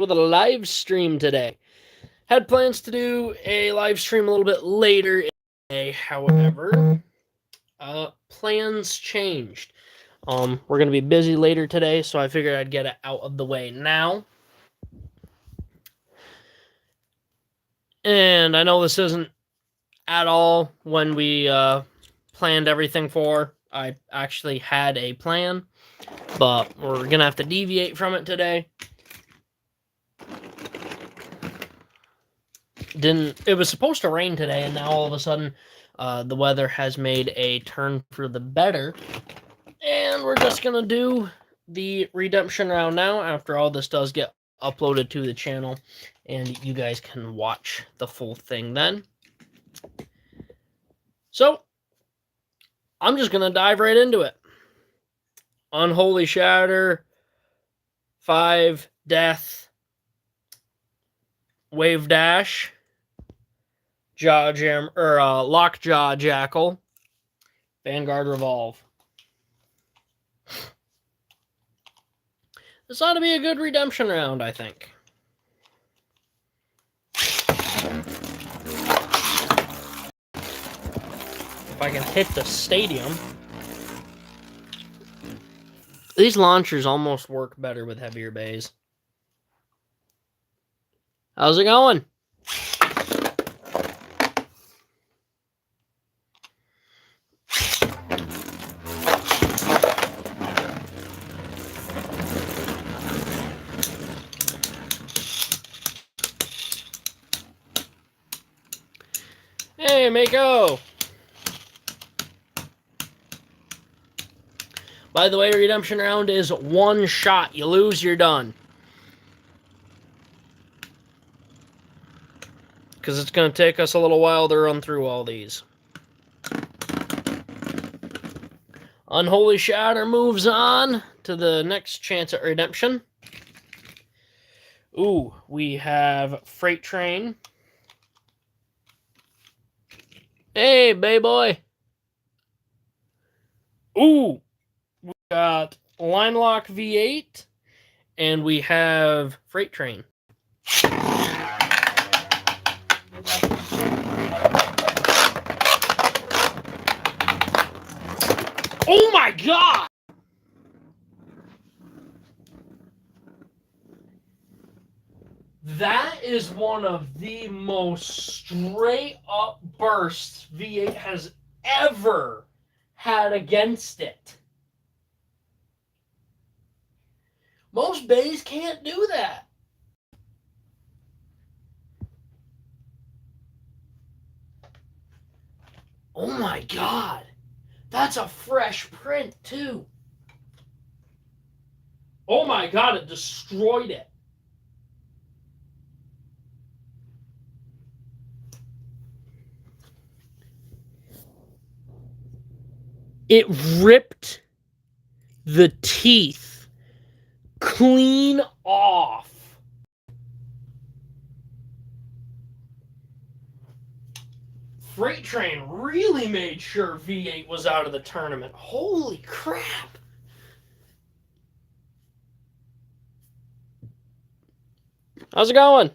with a live stream today. Had plans to do a live stream a little bit later in the day, however, plans changed. We're gonna be busy later today, so I figured I'd get it out of the way now. And I know this isn't at all when we planned everything for. I actually had a plan, but we're gonna have to deviate from it today. It was supposed to rain today, and now all of a sudden the weather has made a turn for the better, and we're just gonna do the redemption round now after all this does get uploaded to the channel, and you guys can watch the full thing then. So I'm just gonna dive right into it. Unholy Shatter, 5 Death, Wave Dash, Lockjaw Jackal, Vanguard Revolve. This ought to be a good redemption round, I think. If I can hit the stadium. These launchers almost work better with heavier bays. How's it going? Hey, Mako! By the way, redemption round is one shot. You lose, you're done. Because it's going to take us a little while to run through all these. Unholy Shatter moves on to the next chance at redemption. Ooh, we have Freight Train. Hey, Bay Boy. Ooh, we got Line Lock V8, and we have Freight Train. Oh my God! That is one of the most straight up bursts V8 has ever had against it. Most bays can't do that. Oh my God. That's a fresh print too. Oh my God, it destroyed it. It ripped the teeth clean off. Freight Train really made sure V8 was out of the tournament. Holy crap. How's it going?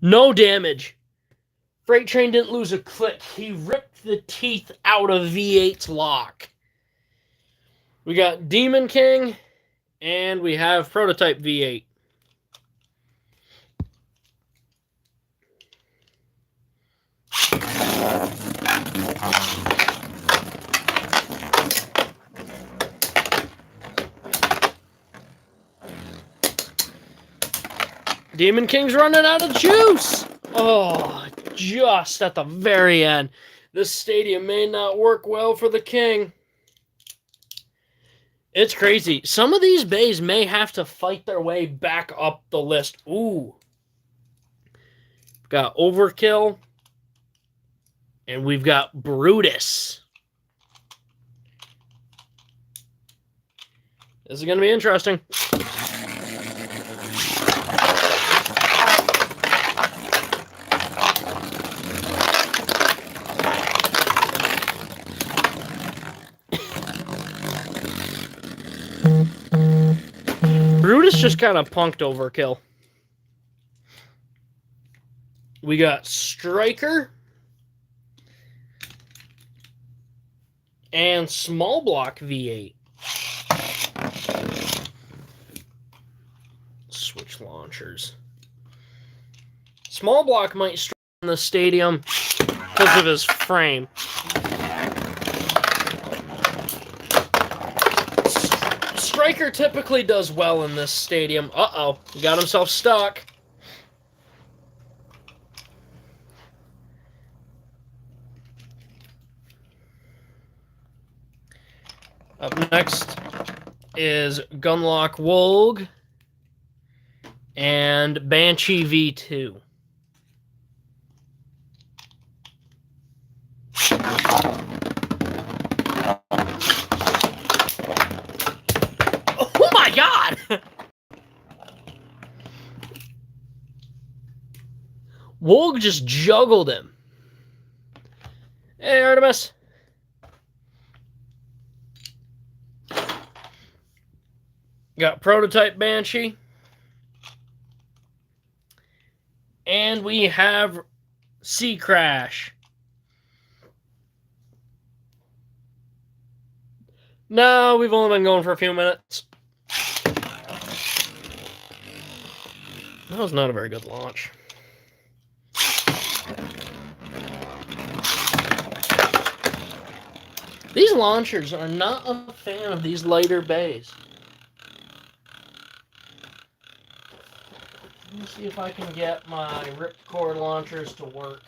No damage. Freight Train didn't lose a click. He ripped the teeth out of V8's lock. We got Demon King, and we have Prototype V8. Demon King's running out of juice. Oh, just at the very end. This stadium may not work well for the King. It's crazy. Some of these bays may have to fight their way back up the list. Ooh. Got Overkill. And we've got Brutus. This is going to be interesting. Brutus This just kind of punked overkill. We got Striker and Small Block V8. Switch launchers. Small Block might struggle in the stadium because of his frame. Striker typically does well in this stadium. Uh-oh, he got himself stuck. Up next is Gunlock Wolg and Banshee V2. Oh my god! Wolg just juggled him. Hey, Artemis. Got Prototype Banshee. And we have Sea Crash. No, we've only been going for a few minutes. That was not a very good launch. These launchers are not a fan of these lighter bays. Let me see if I can get my ripcord launchers to work.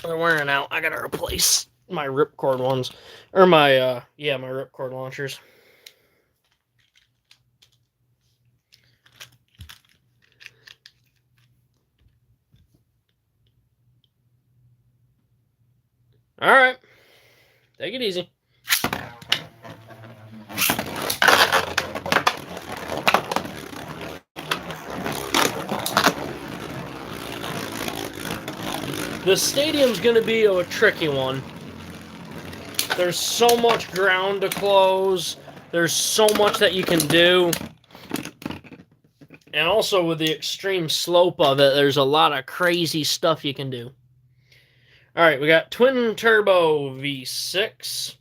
They're wearing out. I gotta replace my ripcord ones. Or my, yeah, my ripcord launchers. Alright. Take it easy. The stadium's going to be a tricky one. There's so much ground to close. There's so much that you can do. And also with the extreme slope of it, there's a lot of crazy stuff you can do. Alright, we got Twin Turbo V6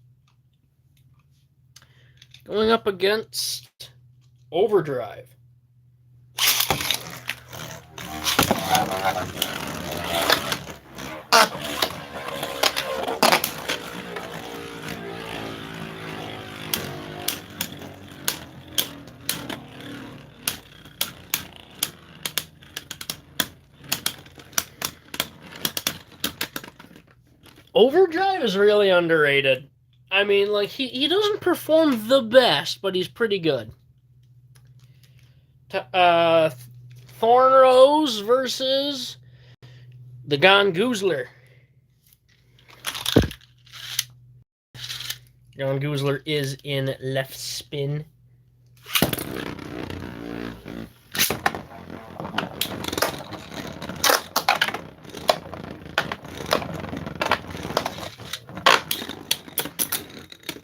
going up against Overdrive. Overdrive is really underrated. I mean, like, he doesn't perform the best, but he's pretty good. Thorn Rose versus the Gongoozler. Gongoozler is in left spin.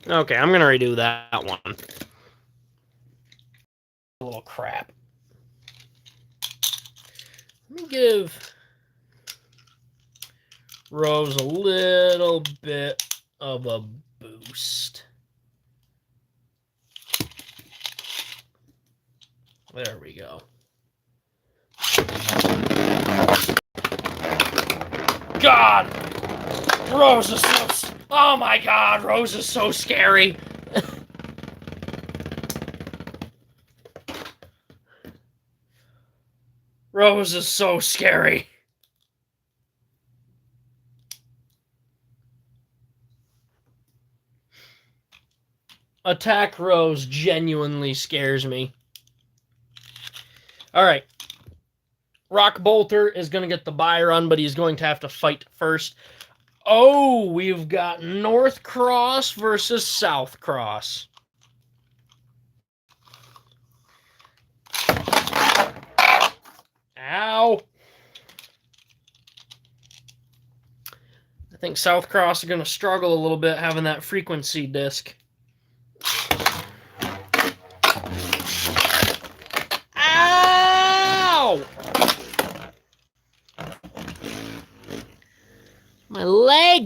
Okay, I'm gonna redo that one. A little crap. Let me give Rose a little bit of a boost. There we go. God! Rose is so... Oh my god, Rose is so scary. Rose is so scary. Attack Rose genuinely scares me. Alright. Rock Bolter is going to get the buy run, but he's going to have to fight first. Oh, we've got North Cross versus South Cross. Ow. I think South Cross are going to struggle a little bit having that frequency disc.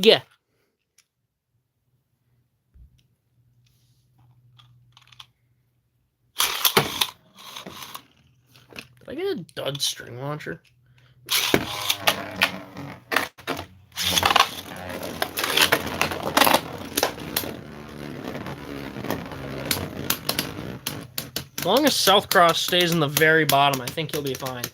Did I get a dud string launcher? As long as South Cross stays in the very bottom, I think you'll be fine.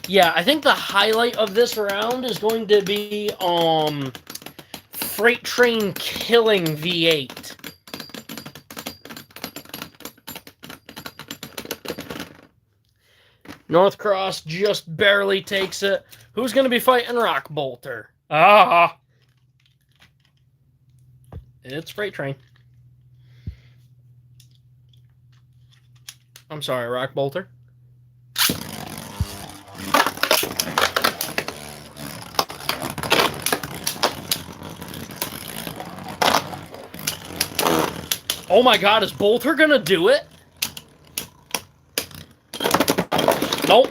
Yeah, I think the highlight of this round is going to be Freight Train killing V8. North Cross just barely takes it. Who's going to be fighting Rock Bolter? Ah! It's Freight Train. I'm sorry, Rock Bolter. Oh my god, is Bolter gonna do it? Nope.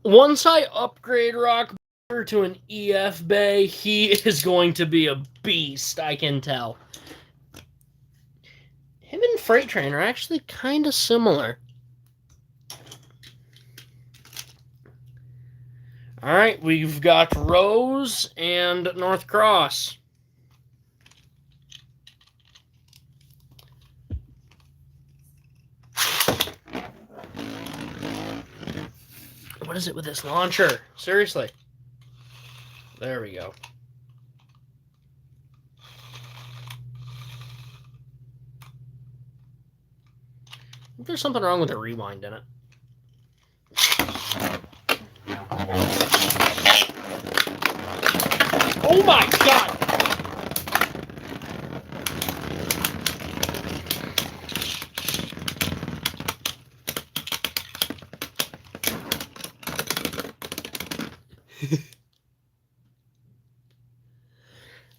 Once I upgrade Rock Bolter to an EF Bay, he is going to be a beast, I can tell. Him and Freight Train are actually kind of similar. Alright, we've got Rose and North Cross. What is it with this launcher? Seriously. There we go. I think there's something wrong with the rewind in it. Oh my god!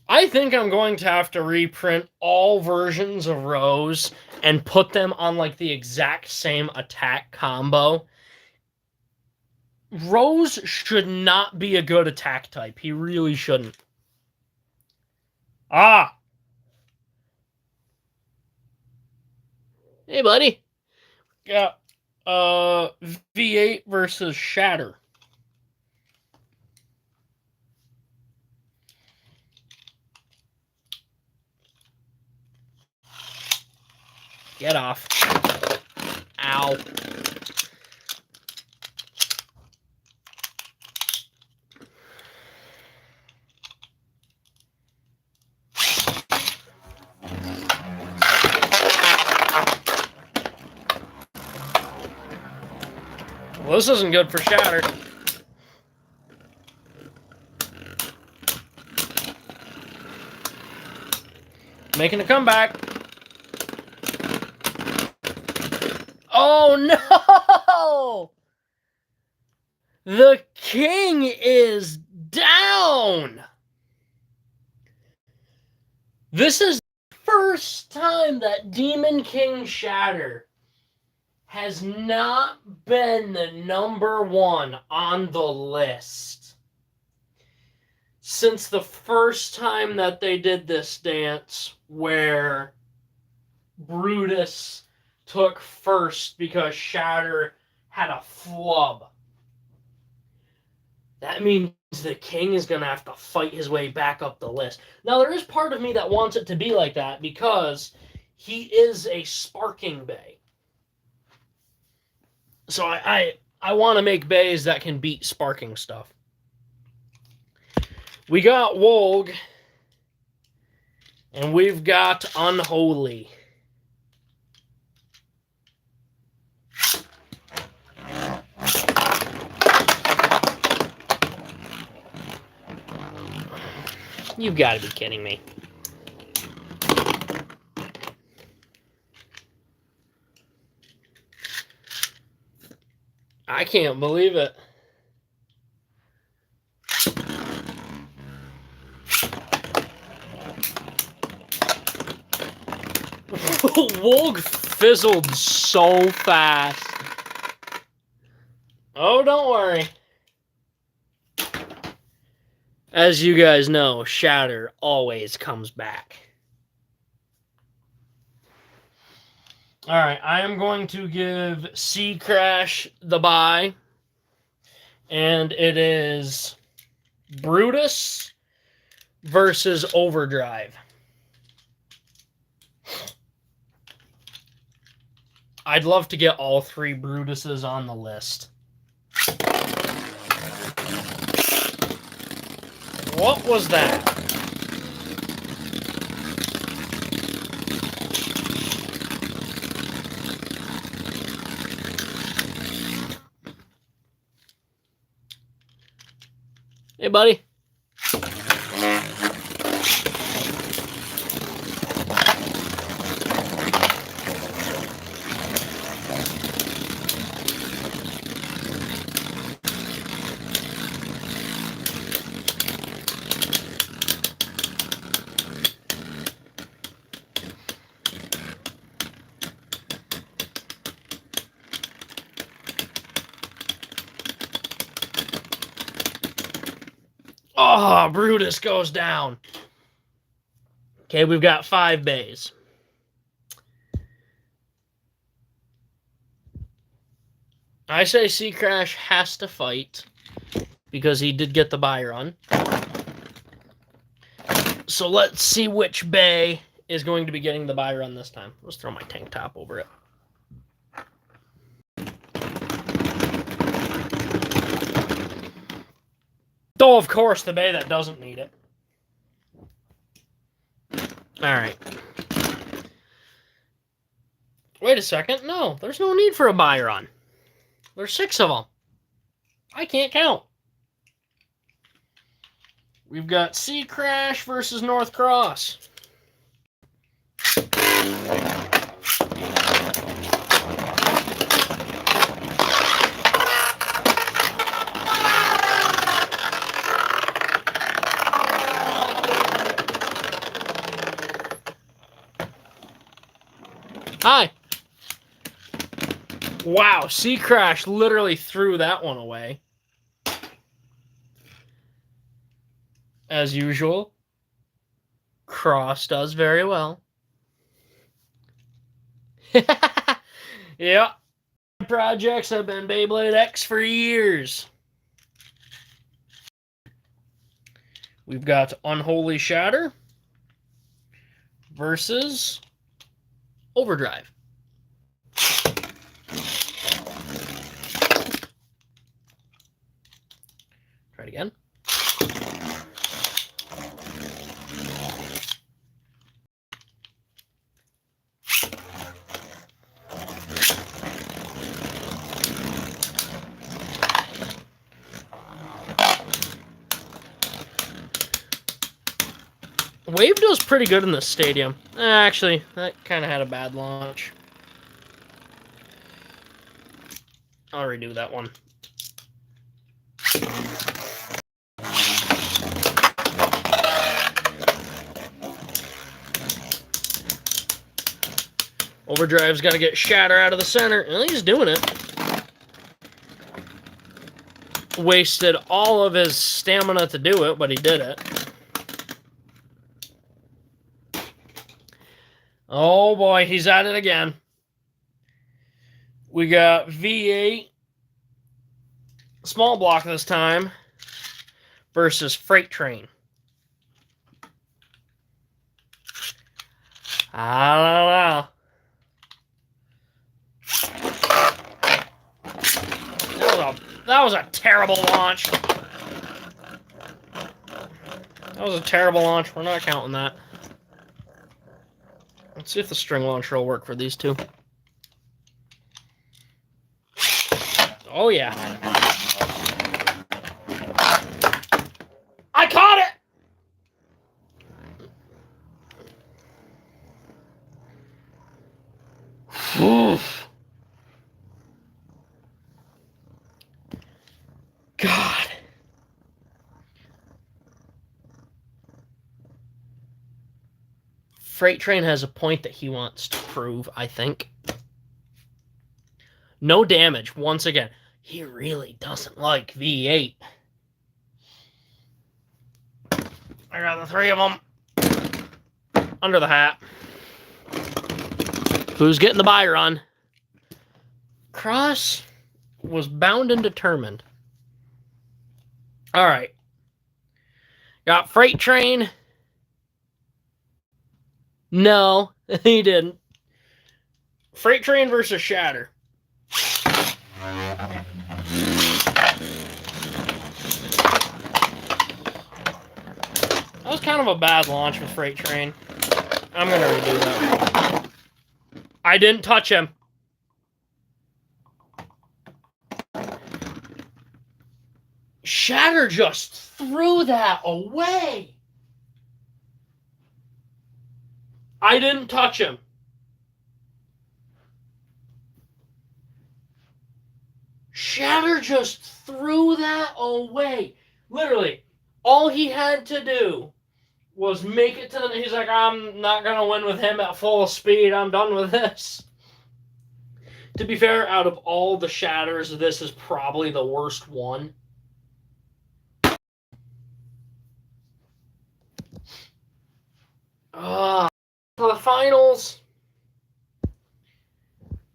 I think I'm going to have to reprint all versions of Rose and put them on like the exact same attack combo. Rose should not be a good attack type. He really shouldn't. Ah! Hey, buddy. Yeah. V8 versus Shatter. Get off. Ow. Well, this isn't good for Shatter. Making a comeback. Oh no! The king is down! This is the first time that Demon King Shatter has not been the #1 on the list since the first time that they did this dance where Brutus took first because Shatter had a flub. That means the king is going to have to fight his way back up the list. Now, there is part of me that wants it to be like that because he is a sparking bay. So I want to make bays that can beat sparking stuff. We got Wolg, and we've got Unholy. You've got to be kidding me. I can't believe it. Wolg fizzled so fast. Oh, don't worry. As you guys know, Shatter always comes back. Alright, I am going to give Sea Crash the bye. And it is Brutus versus Overdrive. I'd love to get all three Brutuses on the list. What was that? Hey, buddy. Oh, Brutus goes down. Okay, we've got 5 bays. I say Sea Crash has to fight because he did get the bye run. So let's see which bay is going to be getting the bye run this time. Let's throw my tank top over it. Though, of course, the bay that doesn't need it. Alright. Wait a second. No, there's no need for a bye run. There's 6 of them. I can't count. We've got Sea Crash versus North Cross. Hi. Wow, Sea Crash literally threw that one away. As usual, Cross does very well. Yeah. Projects have been Beyblade X for years. We've got Unholy Shatter versus Overdrive. Try it again. Wave does pretty good in this stadium. Actually, that kind of had a bad launch. I'll redo that one. Overdrive's got to get Shatter out of the center. And he's doing it. Wasted all of his stamina to do it, but he did it. Oh boy, he's at it again. We got V8, small block this time, versus Freight Train. I don't know. That was a terrible launch. That was a terrible launch. We're not counting that. Let's see if the string launcher will work for these two. Oh, yeah. I caught it! Oof. God. Freight Train has a point that he wants to prove, I think. No damage, once again. He really doesn't like V8. I got the 3 of them under the hat. Who's getting the buy run? Cross was bound and determined. All right. Got Freight Train. No, he didn't. Freight Train versus Shatter. That was kind of a bad launch with Freight Train. I'm going to redo that. I didn't touch him. Shatter just threw that away. I didn't touch him. Shatter just threw that away. Literally, all he had to do was make it to the... He's like, I'm not going to win with him at full speed. I'm done with this. To be fair, out of all the Shatters, this is probably the worst one. To the finals.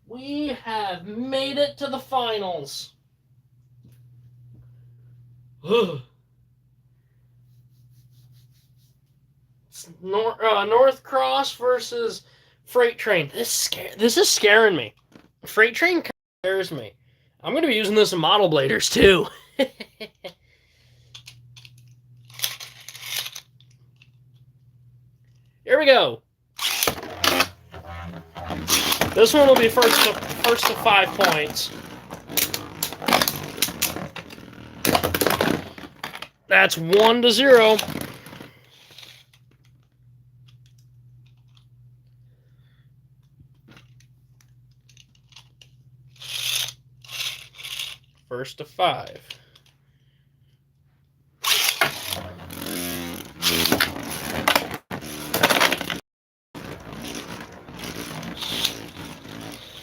We have made it to the finals. North Cross versus Freight Train. This is scaring me. Freight Train scares me. I'm going to be using this in Model Bladers too. Here we go. This one will be first to 5 points. That's 1-0. First to 5.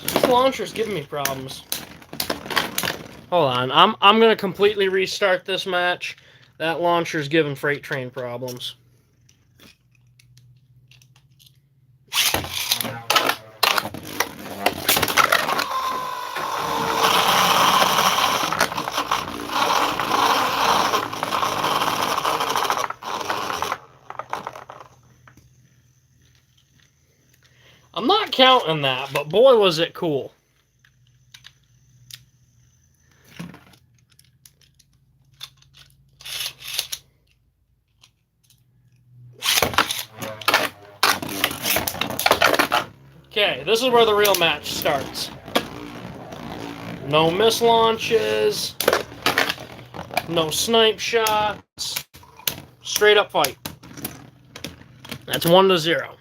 This launcher's giving me problems. Hold on, I'm gonna completely restart this match. That launcher's giving Freight Train problems. I'm not counting that, but boy was it cool. Okay, this is where the real match starts. No miss launches, no snipe shots, straight up fight. That's 1-0.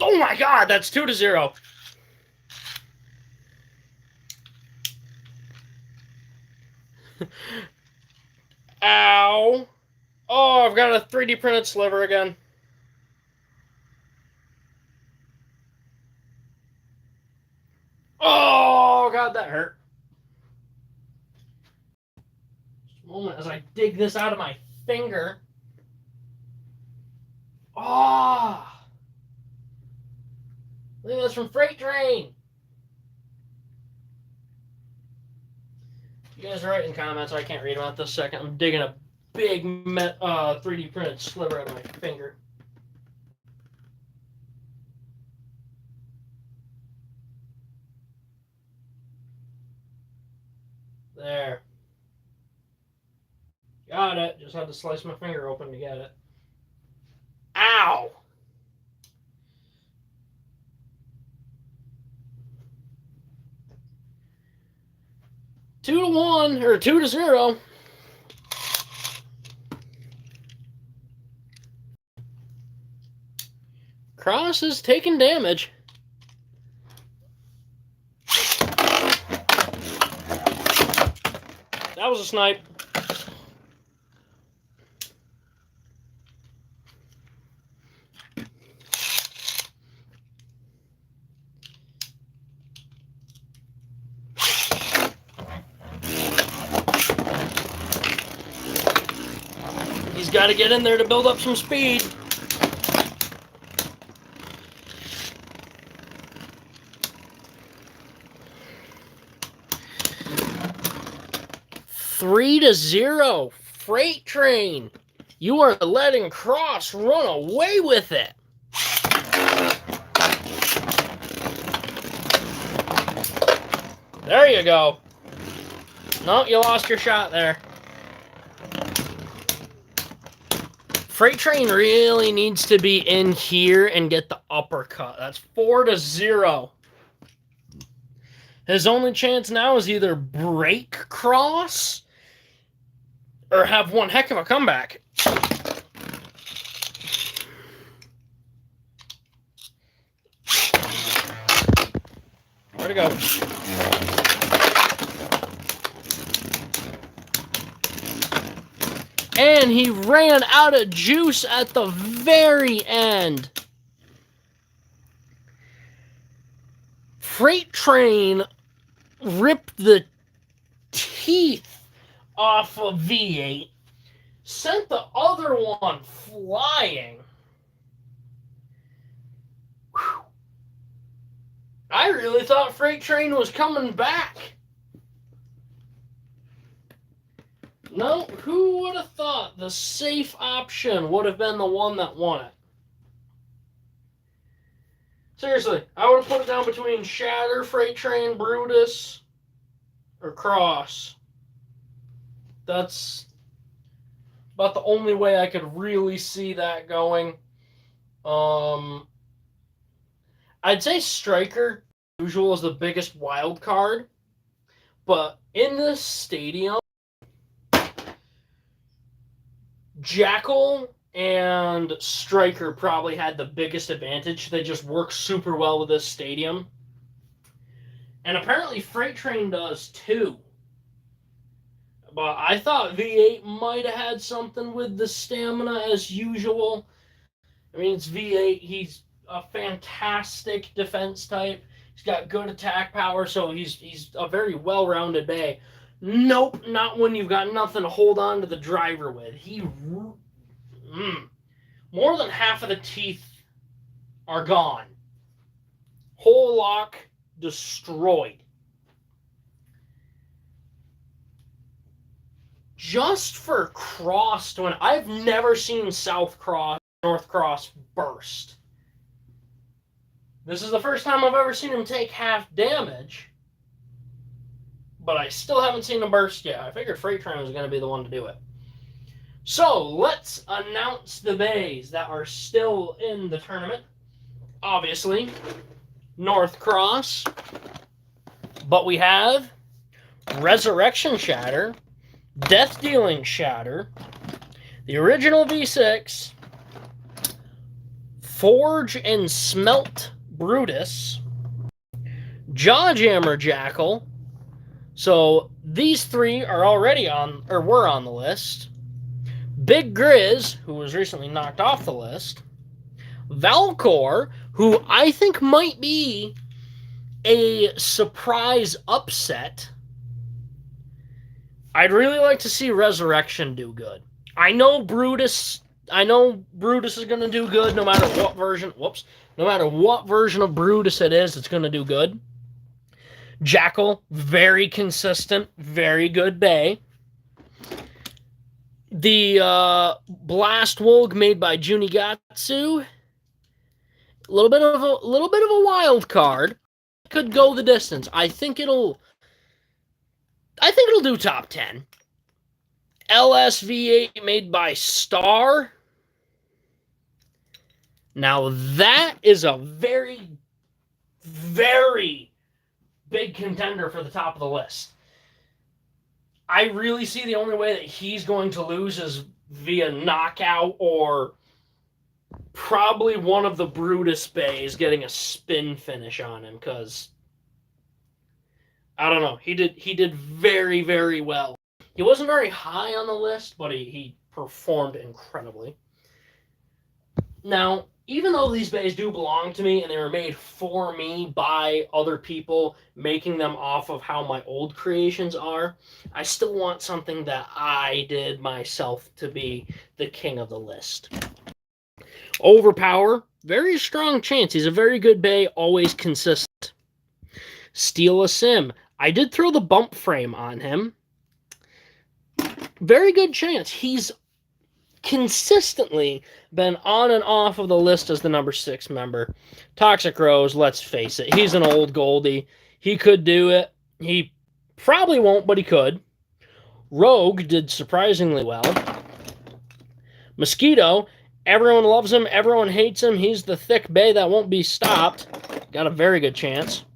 Oh my God, that's 2-0. Ow. Oh, I've got a 3D printed sliver again. Oh, God, that hurt. Just a moment as I dig this out of my finger. Oh. Look at this from Freight Train. You guys are writing comments. I can't read them at this second. I'm digging a big 3D printed sliver out of my finger. There. Got it. Just had to slice my finger open to get it. Ow! Two to 1 or 2-0. Cross is taking damage. That was a snipe. He's got to get in there to build up some speed. Three to 0. Freight Train. You are letting Cross run away with it. There you go. No, you lost your shot there. Freight Train really needs to be in here and get the uppercut. That's 4 to 0. His only chance now is either break Cross or have one heck of a comeback. Where'd it go? And he ran out of juice at the very end. Freight Train ripped the teeth off of V8, sent the other one flying. Whew. I really thought Freight Train was coming back. No, who would have thought the safe option would have been the one that won it? Seriously, I would have put it down between Shatter, Freight Train, Brutus, or Cross. That's about the only way I could really see that going. I'd say Striker, usual, is the biggest wild card. But in this stadium, Jackal and Striker probably had the biggest advantage. They just work super well with this stadium. And apparently Freight Train does too. But I thought V8 might have had something with the stamina as usual. I mean, it's V8. He's a fantastic defense type. He's got good attack power, so he's a very well-rounded bay. Nope, not when you've got nothing to hold on to the driver with. More than half of the teeth are gone. Whole lock destroyed. Just for Cross to win, I've never seen North Cross burst. This is the first time I've ever seen him take half damage. But I still haven't seen him burst yet. I figured Freight Train was going to be the one to do it. So, let's announce the bays that are still in the tournament. Obviously, North Cross. But we have Resurrection Shatter, Death Dealing Shatter, the original V6, Forge and Smelt Brutus, Jawjammer Jackal. So these three are already were on the list. Big Grizz, who was recently knocked off the list. Valcor, who I think might be a surprise upset. I'd really like to see Resurrection do good. I know Brutus is going to do good no matter what version. No matter what version of Brutus it is, it's going to do good. Jackal, very consistent, very good bay. The Blast Wolg made by Junigatsu, a little bit of a wild card. Could go the distance. I think it'll do top 10. LSV8 made by Star. Now that is a very, very big contender for the top of the list. I really see the only way that he's going to lose is via knockout or probably one of the Brutus bays getting a spin finish on him, because I don't know. He did very, very well. He wasn't very high on the list, but he performed incredibly. Now, even though these bays do belong to me and they were made for me by other people, making them off of how my old creations are, I still want something that I did myself to be the king of the list. Overpower, very strong chance. He's a very good bay, always consistent. Steal a sim. I did throw the bump frame on him. Very good chance. He's consistently been on and off of the list as the number 6 member. Toxic Rose, let's face it, he's an old Goldie. He could do it. He probably won't, but he could. Rogue did surprisingly well. Mosquito, everyone loves him, everyone hates him. He's the thick bay that won't be stopped. Got a very good chance.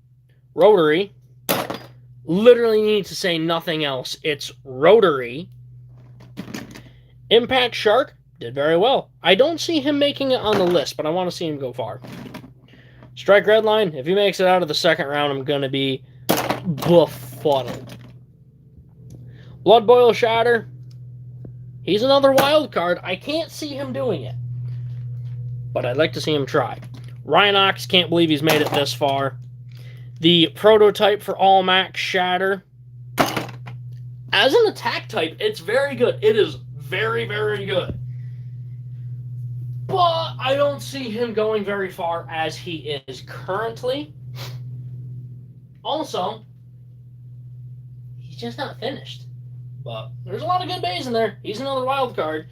Rotary, literally need to say nothing else. It's Rotary. Impact Shark did very well. I don't see him making it on the list, but I want to see him go far. Strike Redline, if he makes it out of the second round, I'm going to be befuddled. Blood Boil Shatter, he's another wild card. I can't see him doing it, but I'd like to see him try. Rhinox, can't believe he's made it this far. The prototype for All Max Shatter. As an attack type, it's very good. It is very, very good. But I don't see him going very far as he is currently. Also, he's just not finished. But there's a lot of good bays in there. He's another wild card.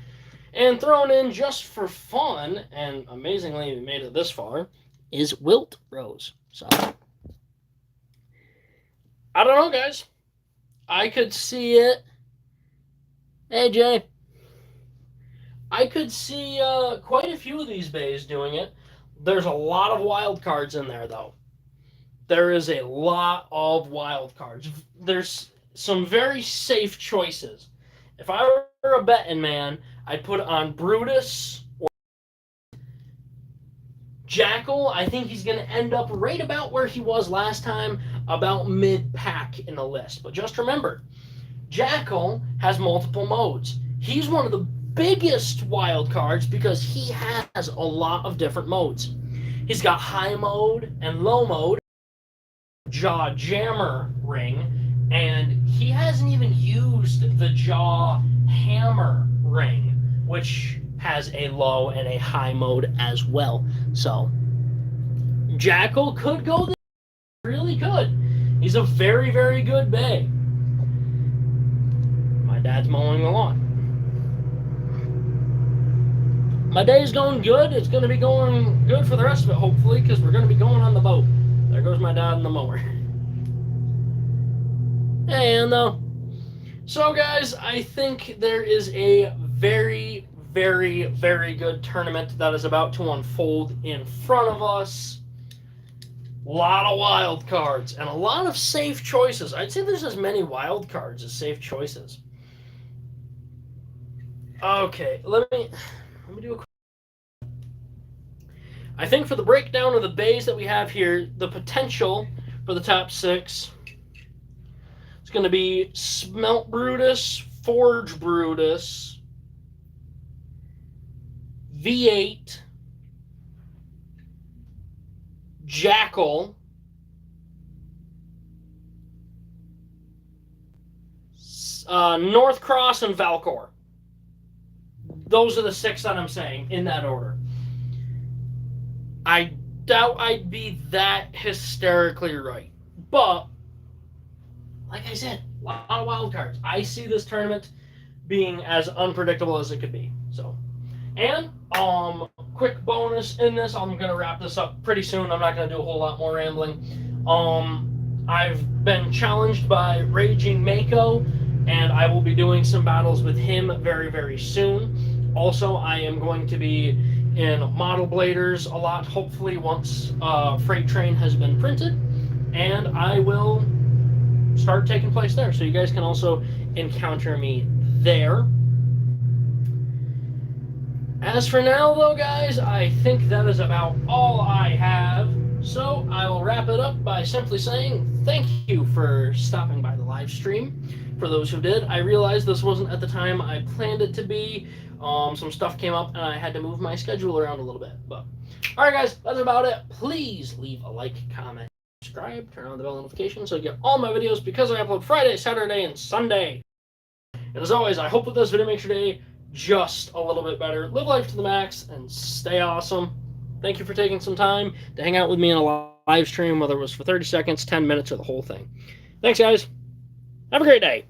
And thrown in just for fun, and amazingly we made it this far, is Wilt Rose. So, I don't know, guys. I could see it. Hey, Jay. I could see quite a few of these bays doing it. There's a lot of wild cards in there, though. There is a lot of wild cards. There's some very safe choices. If I were a betting man, I'd put on Brutus or Jackal. I think he's going to end up right about where he was last time, about mid-pack in the list. But just remember, Jackal has multiple modes. He's one of the biggest wild cards because he has a lot of different modes. He's got high mode and low mode, jaw jammer ring, and he hasn't even used the jaw hammer ring, which has a low and a high mode as well. So Jackal could go this, really good. He's a very, very good bay. My dad's mowing the lawn. My day's going good. It's going to be going good for the rest of it, hopefully, because we're going to be going on the boat. There goes my dad in the mower. And so, guys, I think there is a very, very, very good tournament that is about to unfold in front of us. A lot of wild cards and a lot of safe choices. I'd say there's as many wild cards as safe choices. Okay, let me do a quick. I think for the breakdown of the bays that we have here, the potential for the top 6 is going to be Smelt Brutus, Forge Brutus, V8, Jackal, Northcross, and Valcor. Those are the 6 that I'm saying, in that order. I doubt I'd be that hysterically right. But, like I said, a lot of wild cards. I see this tournament being as unpredictable as it could be. So, and, quick bonus in this, I'm going to wrap this up pretty soon. I'm not going to do a whole lot more rambling. I've been challenged by Raging Mako, and I will be doing some battles with him very, very soon. Also, I am going to be in Model Bladers a lot, hopefully once Freight Train has been printed, and I will start taking place there. So you guys can also encounter me there. As for now, though, guys, I think that is about all I have So I will wrap it up by simply saying thank you for stopping by the live stream. For those who did, I realized this wasn't at the time I planned it to be. Some stuff came up and I had to move my schedule around a little bit. But alright guys, that's about it. Please leave a like, comment, subscribe, turn on the bell notification so you get all my videos because I upload Friday, Saturday, and Sunday. And as always, I hope that this video makes your day just a little bit better. Live life to the max and stay awesome. Thank you for taking some time to hang out with me in a live stream, whether it was for 30 seconds, 10 minutes, or the whole thing. Thanks, guys. Have a great day.